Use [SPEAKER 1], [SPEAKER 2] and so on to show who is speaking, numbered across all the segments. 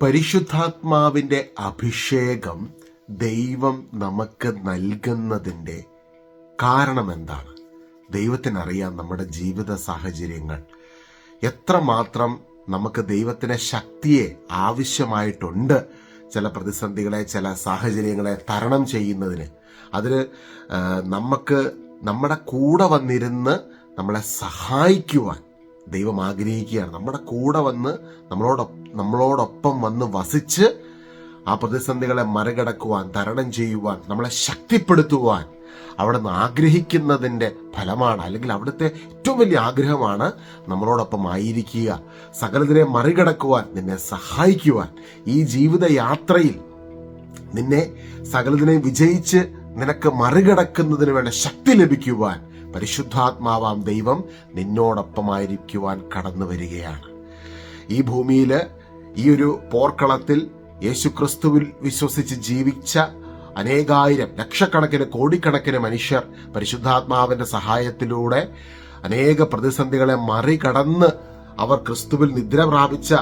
[SPEAKER 1] പരിശുദ്ധാത്മാവിൻ്റെ അഭിഷേകം ദൈവം നമുക്ക് നൽകുന്നതിൻ്റെ കാരണം എന്താണ്? ദൈവത്തിനറിയാം നമ്മുടെ ജീവിത സാഹചര്യങ്ങൾ എത്രമാത്രം നമുക്ക് ദൈവത്തിൻ്റെ ശക്തിയെ ആവശ്യമായിട്ടുണ്ട്. ചില പ്രതിസന്ധികളെ, ചില സാഹചര്യങ്ങളെ തരണം ചെയ്യുന്നതിന് അതിന് നമുക്ക് നമ്മുടെ കൂടെ വന്നിരുന്ന് നമ്മളെ സഹായിക്കുവാൻ ദൈവം ആഗ്രഹിക്കുകയാണ്. നമ്മുടെ കൂടെ വന്ന് നമ്മളോടൊപ്പം വന്ന് വസിച്ച് ആ പ്രതിസന്ധികളെ മറികടക്കുവാൻ, തരണം ചെയ്യുവാൻ, നമ്മളെ ശക്തിപ്പെടുത്തുവാൻ അവിടെ നിന്ന് ആഗ്രഹിക്കുന്നതിൻ്റെ ഫലമാണ്, അല്ലെങ്കിൽ അവിടുത്തെ ഏറ്റവും വലിയ ആഗ്രഹമാണ് നമ്മളോടൊപ്പം ആയിരിക്കുക, സകലതിനെ മറികടക്കുവാൻ, നിന്നെ സഹായിക്കുവാൻ, ഈ ജീവിതയാത്രയിൽ നിന്നെ സകലതിനെ വിജയിച്ച് നിനക്ക് മറികടക്കുന്നതിന് വേണ്ട ശക്തി ലഭിക്കുവാൻ പരിശുദ്ധാത്മാവാം ദൈവം നിന്നോടൊപ്പമായിരിക്കുവാൻ കടന്നു വരികയാണ്. ഈ ഭൂമിയിൽ ഈ ഒരു പോർക്കളത്തിൽ യേശുക്രിസ്തുവിൽ വിശ്വസിച്ച് ജീവിച്ച അനേകായിരം, ലക്ഷക്കണക്കിന്, കോടിക്കണക്കിന് മനുഷ്യർ പരിശുദ്ധാത്മാവിന്റെ സഹായത്തിലൂടെ അനേക പ്രതിസന്ധികളെ മറികടന്ന് അവർ ക്രിസ്തുവിൽ നിദ്ര പ്രാപിച്ച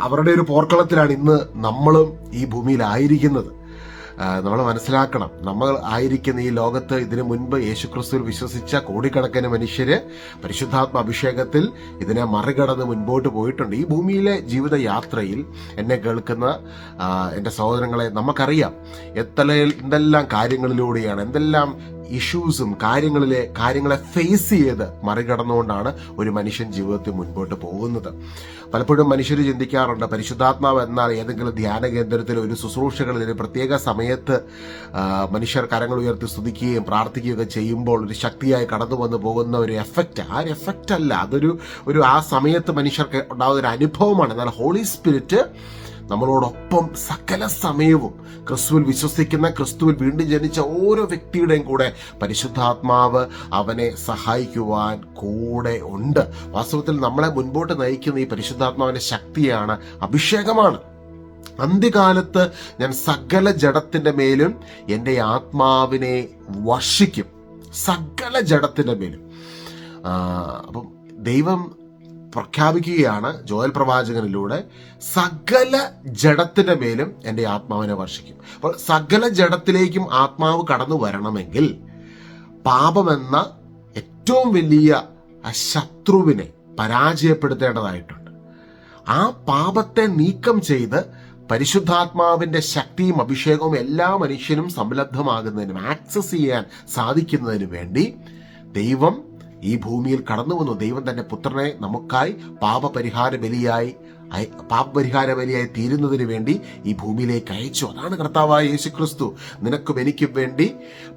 [SPEAKER 1] അവരുടെ ഒരു പോർക്കളത്തിലാണ് ഇന്ന് നമ്മളും ഈ ഭൂമിയിലായിരിക്കുന്നത്. നമ്മൾ മനസ്സിലാക്കണം, നമ്മൾ ആയിരിക്കുന്ന ഈ ലോകത്ത് ഇതിനു മുൻപ് യേശുക്രിസ്തുവിൽ വിശ്വസിച്ച കോടിക്കണക്കിന് മനുഷ്യര് പരിശുദ്ധാത്മ അഭിഷേകത്തിൽ ഇതിനെ മറികടന്ന് മുൻപോട്ട് പോയിട്ടുണ്ട്. ഈ ഭൂമിയിലെ ജീവിതയാത്രയിൽ എന്നെ കേൾക്കുന്ന എൻ്റെ സഹോദരങ്ങളെ, നമുക്കറിയാം എന്തെല്ലാം കാര്യങ്ങളിലൂടെയാണ്, എന്തെല്ലാം ഇഷ്യൂസും കാര്യങ്ങളെ ഫേസ് ചെയ്ത് മറികടന്നുകൊണ്ടാണ് ഒരു മനുഷ്യൻ ജീവിതത്തിൽ മുൻപോട്ട് പോകുന്നത്. പലപ്പോഴും മനുഷ്യർ ചിന്തിക്കാറുണ്ട്, പരിശുദ്ധാത്മാവ് എന്നാൽ ഏതെങ്കിലും ധ്യാന കേന്ദ്രത്തിൽ ഒരു ശുശ്രൂഷകളിൽ ഒരു പ്രത്യേക സമയത്ത് മനുഷ്യർ കരങ്ങൾ ഉയർത്തി സ്തുതിക്കുകയും പ്രാർത്ഥിക്കുകയൊക്കെ ചെയ്യുമ്പോൾ ഒരു ശക്തിയായി കടന്നു വന്നു പോകുന്ന ഒരു എഫക്റ്റ്. ആ ഒരു എഫക്റ്റ് അല്ല, അതൊരു ആ സമയത്ത് മനുഷ്യർക്ക് ഉണ്ടാകുന്ന ഒരു അനുഭവമാണ്. എന്നാൽ ഹോളി സ്പിരിറ്റ് നമ്മളോടൊപ്പം സകല സമയവും ക്രിസ്തുവിൽ വിശ്വസിക്കുന്ന, ക്രിസ്തുവിൽ വീണ്ടും ജനിച്ച ഓരോ വ്യക്തിയുടെയും കൂടെ പരിശുദ്ധാത്മാവ് അവനെ സഹായിക്കുവാൻ കൂടെ ഉണ്ട്. വാസ്തവത്തിൽ നമ്മളെ മുൻപോട്ട് നയിക്കുന്ന ഈ പരിശുദ്ധാത്മാവിന്റെ ശക്തിയാണ്, അഭിഷേകമാണ്. അന്ത്യകാലത്ത് ഞാൻ സകല ജഡത്തിന്റെ മേലും എൻ്റെ ആത്മാവിനെ വർഷിക്കും, സകല ജഡത്തിന്റെ മേലും. അപ്പം ദൈവം പ്രഖ്യാപിക്കുകയാണ് ജോയൽ പ്രവാചകനിലൂടെ, സകല ജഡത്തിന്റെ മേലും എൻ്റെ ആത്മാവിനെ വർഷിക്കും. അപ്പോൾ സകല ജഡത്തിലേക്കും ആത്മാവ് കടന്നു വരണമെങ്കിൽ പാപമെന്ന ഏറ്റവും വലിയ ശത്രുവിനെ പരാജയപ്പെടുത്തേണ്ടതായിട്ടുണ്ട്. ആ പാപത്തെ നീക്കം ചെയ്ത് പരിശുദ്ധാത്മാവിന്റെ ശക്തിയും അഭിഷേകവും എല്ലാ മനുഷ്യനും സംലബ്ധമാകുന്നതിനും ആക്സസ് ചെയ്യാൻ സാധിക്കുന്നതിന് വേണ്ടി ദൈവം ഈ ഭൂമിയിൽ കടന്നു വന്നു. ദൈവം തന്റെ പുത്രനെ നമുക്കായി പാപപരിഹാര ബലിയായി തീരുന്നതിന് വേണ്ടി ഈ ഭൂമിയിലേക്ക് അയച്ചു. അതാണ് കർത്താവായ യേശുക്രിസ്തു, നിനക്കും എനിക്കും വേണ്ടി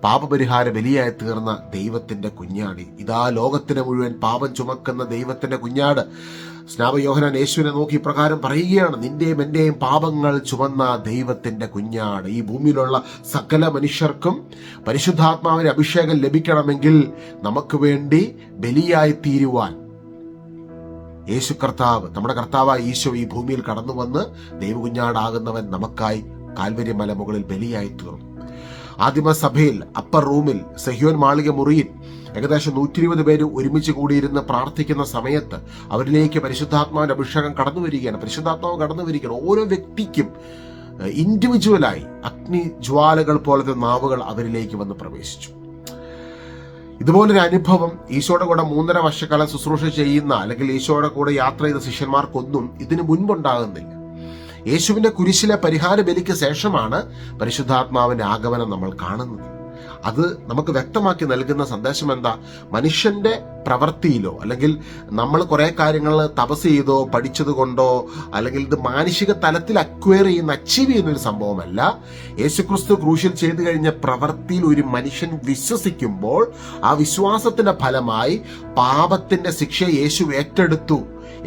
[SPEAKER 1] പാപപരിഹാര ബലിയായി തീർന്ന ദൈവത്തിന്റെ കുഞ്ഞാട്. ഇതാ ലോകത്തിന് മുഴുവൻ പാപം ചുമക്കുന്ന ദൈവത്തിന്റെ കുഞ്ഞാട്. സ്നാപകയോഹന്നാൻ യേശുവിനെ നോക്കി ഇപ്രകാരം പറയുകയാണ്, നിന്റെയും എന്റെയും പാപങ്ങൾ ചുമന്ന ദൈവത്തിന്റെ കുഞ്ഞാട്. ഈ ഭൂമിയിലുള്ള സകല മനുഷ്യർക്കും പരിശുദ്ധാത്മാവിന്റെ അഭിഷേകം ലഭിക്കണമെങ്കിൽ നമുക്ക് വേണ്ടി ബലിയായി തീരുവാൻ യേശു കർത്താവ്, നമ്മുടെ കർത്താവായ ഈശോ ഈ ഭൂമിയിൽ കടന്നു വന്ന് ദൈവകുഞ്ഞാടാകുന്നവൻ നമുക്കായി കാൽവരി മലമുകളിൽ ബലിയായി തീർന്നു. ആദിമസഭയിൽ അപ്പർ റൂമിൽ സെഹ്യോൻ മാളിക മുറിയിൽ ഏകദേശം 120 പേര് ഒരുമിച്ച് കൂടിയിരുന്ന് പ്രാർത്ഥിക്കുന്ന സമയത്ത് അവരിലേക്ക് പരിശുദ്ധാത്മാവിന്റെ അഭിഷേകം കടന്നു വരികയാണ്. പരിശുദ്ധാത്മാവ് കടന്നു വരികയാണ്. ഓരോ വ്യക്തിക്കും ഇൻഡിവിജ്വലായി അഗ്നിജ്വാലകൾ പോലത്തെ നാവുകൾ അവരിലേക്ക് വന്ന് പ്രവേശിച്ചു. ഇതുപോലൊരു അനുഭവം ഈശോയുടെ കൂടെ 3.5 വർഷക്കാലം ശുശ്രൂഷ ചെയ്യുന്ന, അല്ലെങ്കിൽ ഈശോയുടെ കൂടെ യാത്ര ചെയ്ത ശിഷ്യന്മാർക്കൊന്നും ഇതിനു മുൻപുണ്ടാകുന്നില്ല. യേശുവിന്റെ കുരിശിലെ പരിഹാര ബലിക്ക് ശേഷമാണ് പരിശുദ്ധാത്മാവിന്റെ ആഗമനം നമ്മൾ കാണുന്നത്. അത് നമുക്ക് വ്യക്തമാക്കി നൽകുന്ന സന്ദേശം എന്താ? മനുഷ്യന്റെ പ്രവൃത്തിയിലോ, അല്ലെങ്കിൽ നമ്മൾ കുറെ കാര്യങ്ങൾ തപസ് ചെയ്തോ പഠിച്ചത് കൊണ്ടോ, അല്ലെങ്കിൽ ഇത് മാനുഷിക തലത്തിൽ അക്വയർ ചെയ്യുന്ന, അച്ചീവ് ചെയ്യുന്ന ഒരു സംഭവമല്ല. യേശുക്രിസ്തു ക്രൂശിൽ ചെയ്തു കഴിഞ്ഞ പ്രവൃത്തിയിൽ ഒരു മനുഷ്യൻ വിശ്വസിക്കുമ്പോൾ ആ വിശ്വാസത്തിന്റെ ഫലമായി പാപത്തിന്റെ ശിക്ഷ യേശു ഏറ്റെടുത്തു.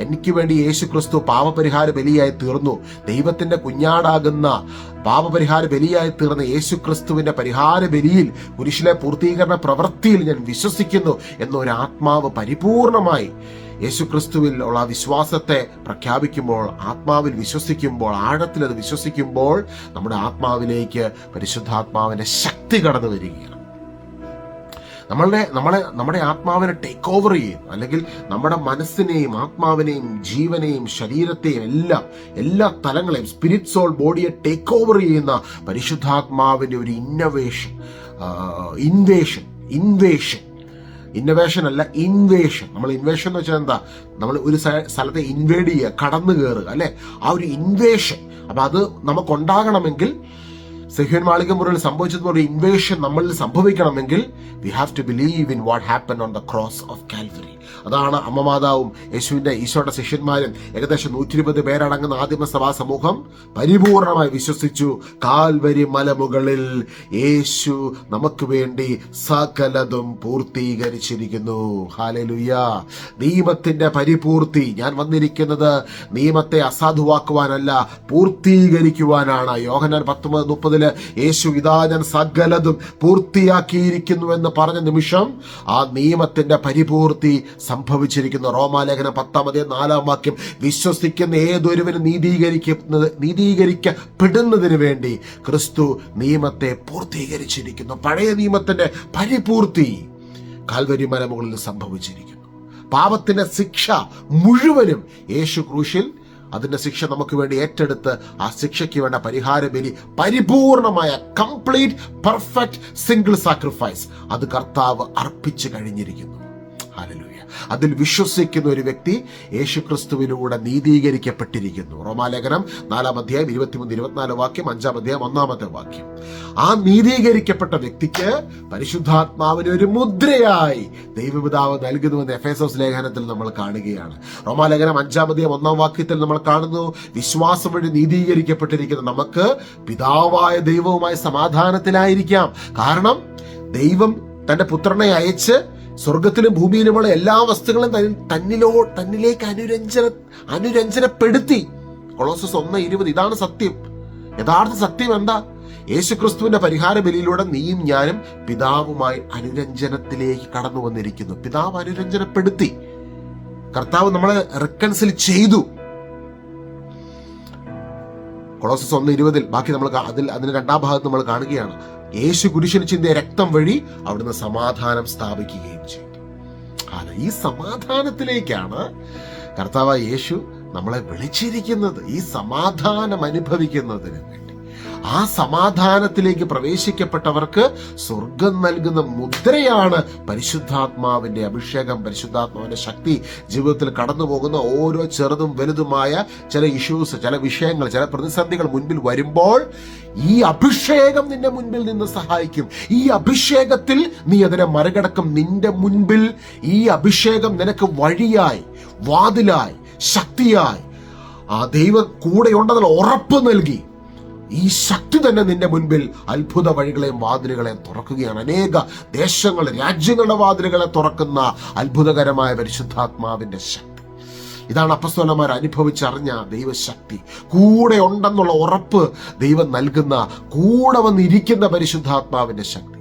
[SPEAKER 1] എനിക്ക് വേണ്ടി യേശുക്രിസ്തു പാപപരിഹാര ബലിയായി തീർന്നു. ദൈവത്തിന്റെ കുഞ്ഞാടാകുന്ന പാപപരിഹാര ബലിയായി തീർന്ന യേശുക്രിസ്തുവിന്റെ പരിഹാര ബലിയിൽ, കുരിശിലെ പൂർത്തീകരണ പ്രവൃത്തിയിൽ ഞാൻ വിശ്വസിക്കുന്നു എന്നൊരു ആത്മാവ് പരിപൂർണമായി യേശുക്രിസ്തുവിൽ ഉള്ള വിശ്വാസത്തെ പ്രഖ്യാപിക്കുമ്പോൾ, ആത്മാവിൽ വിശ്വസിക്കുമ്പോൾ, ആഴത്തിൽ അത് വിശ്വസിക്കുമ്പോൾ നമ്മുടെ ആത്മാവിലേക്ക് പരിശുദ്ധാത്മാവിന്റെ ശക്തി കടന്നു വരികയാണ്. നമ്മുടെ ആത്മാവിനെ ടേക്ക് ഓവർ ചെയ്യുന്നു, അല്ലെങ്കിൽ നമ്മുടെ മനസ്സിനെയും ആത്മാവിനെയും ജീവനെയും ശരീരത്തെയും എല്ലാ തലങ്ങളെയും, സ്പിരിറ്റ് സോൾ ബോഡിയെ ടേക്ക് ഓവർ ചെയ്യുന്ന പരിശുദ്ധാത്മാവിന്റെ ഒരു ഇന്നവേഷൻ അല്ല, ഇൻവേഷൻ. നമ്മൾ ഇൻവേഷൻ എന്ന് വെച്ചാൽ എന്താ? നമ്മൾ ഒരു സ്ഥലത്തെ ഇൻവേഡ് ചെയ്യുക, കടന്നു കയറുക, അല്ലെ? ആ ഒരു ഇൻവേഷൻ. അപ്പൊ അത് നമുക്കുണ്ടാകണമെങ്കിൽ, സെഹ്യോൻ മാളിക മുറിയിൽ സംഭവിച്ചതുപോലെ ഇൻവേഷൻ നമ്മളിൽ സംഭവിക്കണമെങ്കിൽ we have to believe in what happen on the cross of Calvary. അതാണ് അമ്മ മാതാവും ഈശോയുടെ ശിഷ്യന്മാരും ഏകദേശം 120 പേരടങ്ങുന്ന ആദിമസഭാ സമൂഹം പരിപൂർണമായി വിശ്വസിച്ചു. കാൽവരി മലമുകളിൽ യേശു നമുക്ക് വേണ്ടി സകലതും പൂർത്തീകരിച്ചിരിക്കുന്നു. ഹല്ലേലൂയ. നിയമത്തിന്റെ പരിപൂർത്തി. ഞാൻ വന്നിരിക്കുന്നത് നിയമത്തെ അസാധുവാക്കുവാനല്ല, പൂർത്തീകരിക്കുവാനാണ്. യോഹന്നാൻ 19:30 യേശു ഇതാ ഞാൻ സകലതും പൂർത്തിയാക്കിയിരിക്കുന്നു എന്ന് പറഞ്ഞ നിമിഷം ആ നിയമത്തിന്റെ പരിപൂർത്തി സംഭവിച്ചിരിക്കുന്നു. റോമാലേഖനം 10:4 വിശ്വസിക്കുന്ന ഏതൊരുവനും നീതീകരിക്കപ്പെടുന്നതിന് വേണ്ടി ക്രിസ്തു നിയമത്തെ പൂർത്തീകരിച്ചിരിക്കുന്നു. പഴയ നിയമത്തിന്റെ പരിപൂർത്തി കാൽവരി മലമുകളിൽ സംഭവിച്ചിരിക്കുന്നു. പാപത്തിന്റെ ശിക്ഷ മുഴുവനും യേശു ക്രൂശിൽ അതിന്റെ ശിക്ഷ നമുക്ക് വേണ്ടി ഏറ്റെടുത്ത് ആ ശിക്ഷയ്ക്ക് വേണ്ട പരിഹാര ബലി, പരിപൂർണമായ കംപ്ലീറ്റ് പെർഫെക്റ്റ് സിംഗിൾ സാക്രിഫൈസ്, അത് കർത്താവ് അർപ്പിച്ചു കഴിഞ്ഞിരിക്കുന്നു. ഹല്ലേലൂയ. അതിൽ വിശ്വസിക്കുന്ന ഒരു വ്യക്തി യേശുക്രിസ്തുവിലൂടെ നീതീകരിക്കപ്പെട്ടിരിക്കുന്നു. റോമാലേഖനം 4:23, 24 വാക്യം, 5:1 ആ നീതീകരിക്കപ്പെട്ട വ്യക്തിക്ക് പരിശുദ്ധാത്മാവിന് ഒരു മുദ്രയായി ദൈവപിതാവ് നൽകുന്നുവെന്ന് എഫേസോസ് ലേഖനത്തിൽ നമ്മൾ കാണുകയാണ്. റോമാലേഖനം 5:1 നമ്മൾ കാണുന്നു, വിശ്വാസം വഴി നീതീകരിക്കപ്പെട്ടിരിക്കുന്ന നമുക്ക് പിതാവായ ദൈവവുമായി സമാധാനത്തിലായിരിക്കാം. കാരണം ദൈവം തന്റെ പുത്രനെ അയച്ച് സ്വർഗത്തിലും ഭൂമിയിലുമുള്ള എല്ലാ വസ്തുക്കളും തന്നിലേക്ക് അനുരഞ്ജനപ്പെടുത്തി. കൊളോസസ് 1:20. ഇതാണ് സത്യം. യഥാർത്ഥ സത്യം എന്താ? യേശുക്രിസ്തുവിന്റെ പരിഹാര ബലിയിലൂടെ നീയും ഞാനും പിതാവുമായി അനുരഞ്ജനത്തിലേക്ക് കടന്നു വന്നിരിക്കുന്നു. പിതാവ് അനുരഞ്ജനപ്പെടുത്തി. കർത്താവ് നമ്മളെ റിക്കൺസിൽ ചെയ്തു. കൊളോസസ് 1:20 ബാക്കി നമ്മൾ അതിന്റെ 2ാം ഭാഗത്ത് നമ്മൾ കാണുകയാണ്. യേശു കുരിശിൽ ചിന്തിയ രക്തം വഴി അവിടുന്ന് സമാധാനം സ്ഥാപിക്കുകയും ചെയ്തു. ഈ സമാധാനത്തിലേക്കാണ് കർത്താവായ യേശു നമ്മളെ വിളിച്ചിരിക്കുന്നത്, ഈ സമാധാനം അനുഭവിക്കുന്നതിന് വേണ്ടി. ആ സമാധാനത്തിലേക്ക് പ്രവേശിക്കപ്പെട്ടവർക്ക് സ്വർഗം നൽകുന്ന മുദ്രയാണ് പരിശുദ്ധാത്മാവിന്റെ അഭിഷേകം, പരിശുദ്ധാത്മാവിന്റെ ശക്തി. ജീവിതത്തിൽ കടന്നു പോകുന്ന ഓരോ ചെറുതും വലുതുമായ ചില ഇഷ്യൂസ്, ചില വിഷയങ്ങൾ, ചില പ്രതിസന്ധികൾ മുൻപിൽ വരുമ്പോൾ ഈ അഭിഷേകം നിന്റെ മുൻപിൽ നിന്ന് സഹായിക്കും. ഈ അഭിഷേകത്തിൽ നീ അതിനെ മറികടക്കും. നിന്റെ മുൻപിൽ ഈ അഭിഷേകം നിനക്ക് വഴിയായി, വാതിലായി, ശക്തിയായി ആ ദൈവം കൂടെയുണ്ടെന്നുള്ള ഉറപ്പ് നൽകി ഈ ശക്തി തന്നെ നിന്റെ മുൻപിൽ അത്ഭുത വഴികളെയും വാതിലുകളെയും തുറക്കുകയാണ്. അനേക ദേശങ്ങൾ, രാജ്യങ്ങളുടെ വാതിലുകളെ തുറക്കുന്ന അത്ഭുതകരമായ പരിശുദ്ധാത്മാവിന്റെ ശക്തി. ഇതാണ് അപ്പസ്തോലന്മാർ അനുഭവിച്ചറിഞ്ഞ ദൈവശക്തി. കൂടെ ഉണ്ടെന്നുള്ള ഉറപ്പ് ദൈവം നൽകുന്ന, കൂടെ വന്നിരിക്കുന്ന പരിശുദ്ധാത്മാവിന്റെ ശക്തി.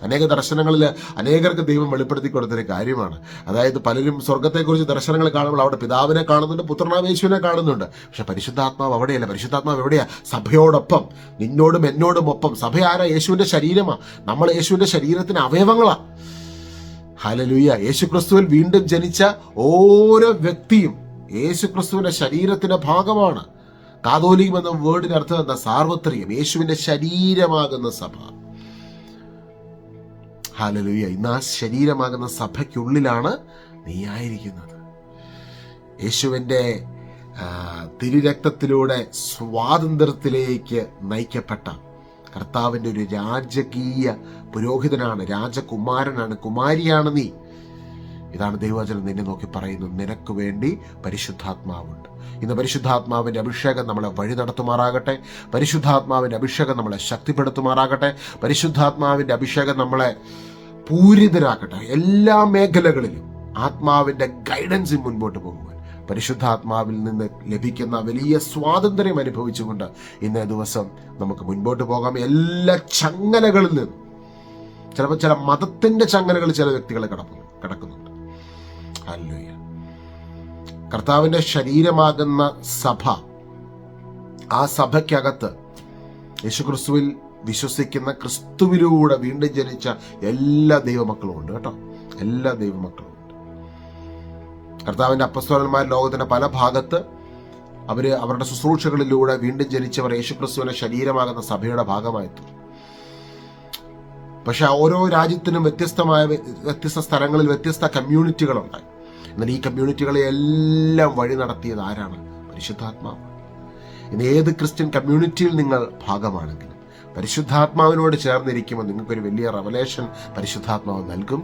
[SPEAKER 1] അനേക ദർശനങ്ങളിൽ അനേകർക്ക് ദൈവം വെളിപ്പെടുത്തി കൊടുത്തൊരു കാര്യമാണ്. അതായത് പലരും സ്വർഗത്തെക്കുറിച്ച് ദർശനങ്ങൾ കാണുമ്പോൾ അവിടെ പിതാവിനെ കാണുന്നുണ്ട്, പുത്രനായ യേശുവിനെ കാണുന്നുണ്ട്. പക്ഷെ പരിശുദ്ധാത്മാവ് അവിടെയല്ല. പരിശുദ്ധാത്മാവ് എവിടെയാ? സഭയോടൊപ്പം, നിന്നോടും എന്നോടും ഒപ്പം. സഭ ആരാ? യേശുവിന്റെ ശരീരമാ. നമ്മൾ യേശുവിന്റെ ശരീരത്തിന് അവയവങ്ങളാ. ഹല്ലേലൂയ. യേശുക്രിസ്തുവിൽ വീണ്ടും ജനിച്ച ഓരോ വ്യക്തിയും യേശുക്രിസ്തുവിന്റെ ശരീരത്തിന്റെ ഭാഗമാണ്. കാതോലികം എന്ന വേർഡിന്റെ അർത്ഥം എന്താ? സാർവത്രികം. യേശുവിന്റെ ശരീരമാകുന്ന സഭ. ഹല്ലേലൂയ. ഇന്ന് ആ ശരീരമാകുന്ന സഭയ്ക്കുള്ളിലാണ് നീ ആയിരിക്കുന്നത്. യേശുവിന്റെ തിരുരക്തത്തിലൂടെ സ്വാതന്ത്ര്യത്തിലേക്ക് നയിക്കപ്പെട്ട കർത്താവിന്റെ ഒരു രാജകീയ പുരോഹിതനാണ്, രാജകുമാരനാണ്, കുമാരിയാണ് നീ. ഇതാണ് ദൈവവചനം നിന്നെ നോക്കി പറയുന്നു. നിനക്ക് വേണ്ടി പരിശുദ്ധാത്മാവുണ്ട്. ഇന്ന് പരിശുദ്ധാത്മാവിന്റെ അഭിഷേകം നമ്മളെ വഴി നടത്തുമാറാകട്ടെ. പരിശുദ്ധാത്മാവിന്റെ അഭിഷേകം നമ്മളെ ശക്തിപ്പെടുത്തുമാറാകട്ടെ. പരിശുദ്ധാത്മാവിന്റെ അഭിഷേകം നമ്മളെ പൂരിതരാക്കട്ടെ. എല്ലാ മേഖലകളിലും ആത്മാവിന്റെ ഗൈഡൻസിൽ മുൻപോട്ട് പോകുവാൻ പരിശുദ്ധാത്മാവിൽ നിന്ന് ലഭിക്കുന്ന വലിയ സ്വാതന്ത്ര്യം അനുഭവിച്ചുകൊണ്ട് ഇന്നേ ദിവസം നമുക്ക് മുൻപോട്ട് പോകാം. എല്ലാ ചങ്ങലകളിൽ നിന്നും, ചിലപ്പോൾ ചില മതത്തിന്റെ ചങ്ങലകൾ ചില വ്യക്തികളെ കിടക്കുന്നുണ്ട്. ഹല്ലേലൂയ. കർത്താവിന്റെ ശരീരമാകുന്ന സഭ, ആ സഭയ്ക്കകത്ത് യേശുക്രിസ്തുവിൽ വിശ്വസിക്കുന്ന ക്രിസ്തുവിലൂടെ വീണ്ടും ജനിച്ച എല്ലാ ദൈവമക്കളും ഉണ്ട് കേട്ടോ. എല്ലാ ദൈവമക്കളും ഉണ്ട്. കർത്താവിന്റെ അപ്പസ്തോലന്മാർ ലോകത്തിന്റെ പല ഭാഗത്ത് അവരുടെ ശുശ്രൂഷകളിലൂടെ വീണ്ടും ജനിച്ചവർ യേശുക്രിസ്തുവിന്റെ ശരീരമാകുന്ന സഭയുടെ ഭാഗമായെത്തും. പക്ഷെ ഓരോ രാജ്യത്തിനും വ്യത്യസ്ത സ്ഥലങ്ങളിൽ വ്യത്യസ്ത കമ്മ്യൂണിറ്റികളുണ്ടായി. എന്നാൽ ഈ കമ്മ്യൂണിറ്റികളെ എല്ലാം വഴി നടത്തിയത് ആരാണ്? പരിശുദ്ധാത്മാവ്. ഇന്ന് ഏത് ക്രിസ്ത്യൻ കമ്മ്യൂണിറ്റിയിൽ നിങ്ങൾ ഭാഗമാണെങ്കിലും പരിശുദ്ധാത്മാവിനോട് ചേർന്നിരിക്കുമ്പോൾ നിങ്ങൾക്കൊരു വലിയ റെവലേഷൻ പരിശുദ്ധാത്മാവ് നൽകും.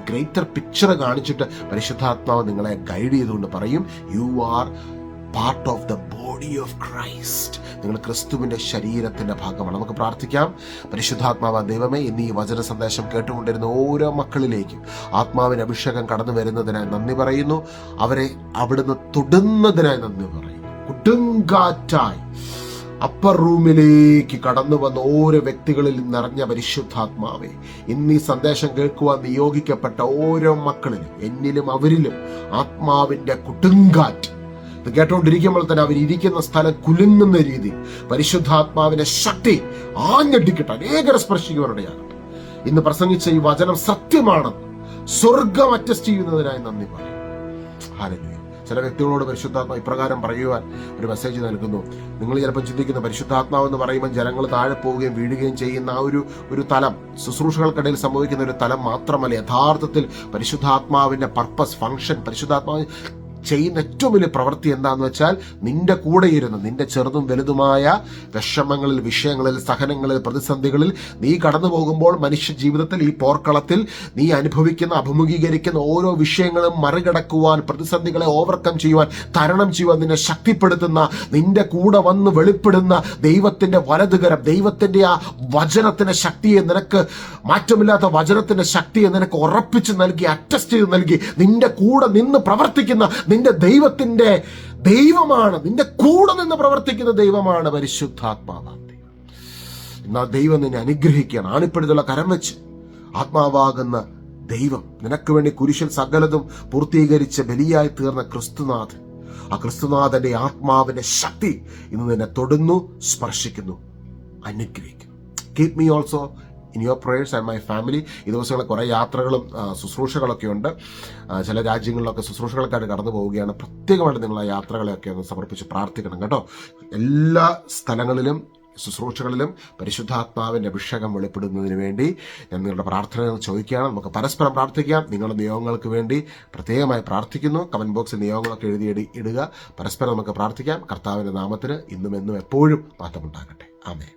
[SPEAKER 1] ഗ്രേറ്റർ പിക്ചർ കാണിച്ചിട്ട് പരിശുദ്ധാത്മാവ് നിങ്ങളെ ഗൈഡ് ചെയ്തുകൊണ്ട് പറയും, you are part of the body of Christ. നിങ്ങൾ ക്രിസ്തുവിന്റെ ശരീരത്തിന്റെ ഭാഗമാണ്. നമുക്ക് പ്രാർത്ഥിക്കാം. പരിശുദ്ധാത്മാവ് ദൈവമേ, ഇന്ന് ഈ വചന സന്ദേശം കേട്ടുകൊണ്ടിരുന്ന ഓരോ മക്കളിലേക്കും ആത്മാവിന്റെ അഭിഷേകം കടന്നു വരുന്നതിനായി നന്ദി പറയുന്നു. അവരെ അവിടുന്ന് തൊടുന്നതിനായി നന്ദി പറയുന്നു. കൊടുങ്കാറ്റായി അപ്പർ റൂമിലേക്ക് കടന്നു വന്ന ഓരോ വ്യക്തികളിൽ നിറഞ്ഞ പരിശുദ്ധാത്മാവേ, ഇന്ന് ഈ സന്ദേശം കേൾക്കുവാൻ നിയോഗിക്കപ്പെട്ട ഓരോ മക്കളിലും എന്നിലും അവരിലും ആത്മാവിന്റെ കൊടുങ്കാറ്റ് ഇത് കേട്ടോണ്ടിരിക്കുമ്പോൾ തന്നെ അവരിയ്ക്കുന്ന സ്ഥലം കുലുങ്ങുന്ന രീതി പരിശുദ്ധാത്മാവിന്റെ ശക്തി ആഞ്ഞടിക്കട്ടെ, അനേകരെ സ്പർശിക്കുന്നവരുടെയാകട്ടെ. ഇന്ന് പ്രസംഗിച്ച ഈ വചനം സത്യമാണെന്ന് സ്വർഗം അറ്റസ്റ്റ് ചെയ്യുന്നതിനായി നന്ദി പറയും. ഹല്ലേലൂയ. ചില വ്യക്തികളോട് പരിശുദ്ധാത്മാവ് ഇപ്രകാരം പറയുവാൻ ഒരു മെസ്സേജ് നൽകുന്നു. നിങ്ങൾ ചിലപ്പോൾ ചിന്തിക്കുന്ന പരിശുദ്ധാത്മാവ് എന്ന് പറയുമ്പോൾ ജനങ്ങൾ താഴെ പോവുകയും വീഴുകയും ചെയ്യുന്ന ആ ഒരു തലം, ശുശ്രൂഷകൾക്കിടയിൽ സംഭവിക്കുന്ന ഒരു തലം മാത്രമല്ല. യഥാർത്ഥത്തിൽ പരിശുദ്ധാത്മാവിന്റെ പർപ്പസ്, ഫംഗ്ഷൻ, പരിശുദ്ധാത്മാവ് ചെയ്യുന്ന ഏറ്റവും വലിയ പ്രവൃത്തി എന്താന്ന് വെച്ചാൽ നിന്റെ കൂടെ ഇരുന്ന് നിന്റെ ചെറുതും വലുതുമായ വിഷമങ്ങളിൽ, വിഷയങ്ങളിൽ, സഹനങ്ങളിൽ, പ്രതിസന്ധികളിൽ നീ കടന്നു പോകുമ്പോൾ മനുഷ്യ ജീവിതത്തിൽ ഈ പോർക്കളത്തിൽ നീ അഭിമുഖീകരിക്കുന്ന ഓരോ വിഷയങ്ങളും മറികടക്കുവാൻ, പ്രതിസന്ധികളെ ഓവർകം ചെയ്യുവാൻ, തരണം ചെയ്യുവാൻ നിന്നെ ശക്തിപ്പെടുത്തുന്ന, നിന്റെ കൂടെ വന്ന് വെളിപ്പെടുന്ന ദൈവത്തിന്റെ വലതുകരം, ദൈവത്തിന്റെ ആ വചനത്തിന്റെ ശക്തിയെ, നിനക്ക് മാറ്റമില്ലാത്ത വചനത്തിന്റെ ശക്തിയെ നിനക്ക് ഉറപ്പിച്ച് നൽകി, അറ്റസ്റ്റ് ചെയ്ത് നൽകി, നിന്റെ കൂടെ നിന്ന് പ്രവർത്തിക്കുന്ന നിന്റെ ദൈവത്തിന്റെ ദൈവമാണ്, നിന്റെ കൂടെ നിന്ന് പ്രവർത്തിക്കുന്ന ദൈവമാണ് പരിശുദ്ധാത്മാവ്. എന്നാ ദൈവം നിന്നെ അനുഗ്രഹിക്കുകയാണ്. ആണിപ്പെടുത്തുള്ള കരം വെച്ച് ആത്മാവാകുന്ന ദൈവം നിനക്ക് വേണ്ടി കുരിശിൽ സകലതും പൂർത്തീകരിച്ച് ബലിയായി തീർന്ന ക്രിസ്തുനാഥൻ, ആ ക്രിസ്തുനാഥന്റെ ആത്മാവിന്റെ ശക്തി ഇന്ന് നിന്നെ തൊടുന്നു, സ്പർശിക്കുന്നു, അനുഗ്രഹിക്കുന്നു. Keep me also in your prayers and my family. ഈ ദിവസങ്ങളിൽ കുറേ യാത്രകളും ശുശ്രൂഷകളൊക്കെ ഉണ്ട്. ചില രാജ്യങ്ങളിലൊക്കെ ശുശ്രൂഷകൾക്കായിട്ട് കടന്നു പോവുകയാണ്. പ്രത്യേകമായിട്ട് നിങ്ങൾ ആ യാത്രകളെയൊക്കെ ഒന്ന് സമർപ്പിച്ച് പ്രാർത്ഥിക്കണം കേട്ടോ. എല്ലാ സ്ഥലങ്ങളിലും ശുശ്രൂഷകളിലും പരിശുദ്ധാത്മാവിന്റെ അഭിഷേകം വെളിപ്പെടുന്നതിന് വേണ്ടി ഞാൻ നിങ്ങളുടെ പ്രാർത്ഥനകൾ ചോദിക്കുകയാണ്. നമുക്ക് പരസ്പരം പ്രാർത്ഥിക്കാം. നിങ്ങളുടെ നിയോഗങ്ങൾക്ക് വേണ്ടി പ്രത്യേകമായി പ്രാർത്ഥിക്കുന്നു. കമന്റ് ബോക്സിൽ നിയോഗങ്ങളൊക്കെ ഇടുക. പരസ്പരം നമുക്ക് പ്രാർത്ഥിക്കാം. കർത്താവിന്റെ നാമത്തിന് ഇന്നും എന്നും എപ്പോഴും മാറ്റമുണ്ടാകട്ടെ. ആമേൻ.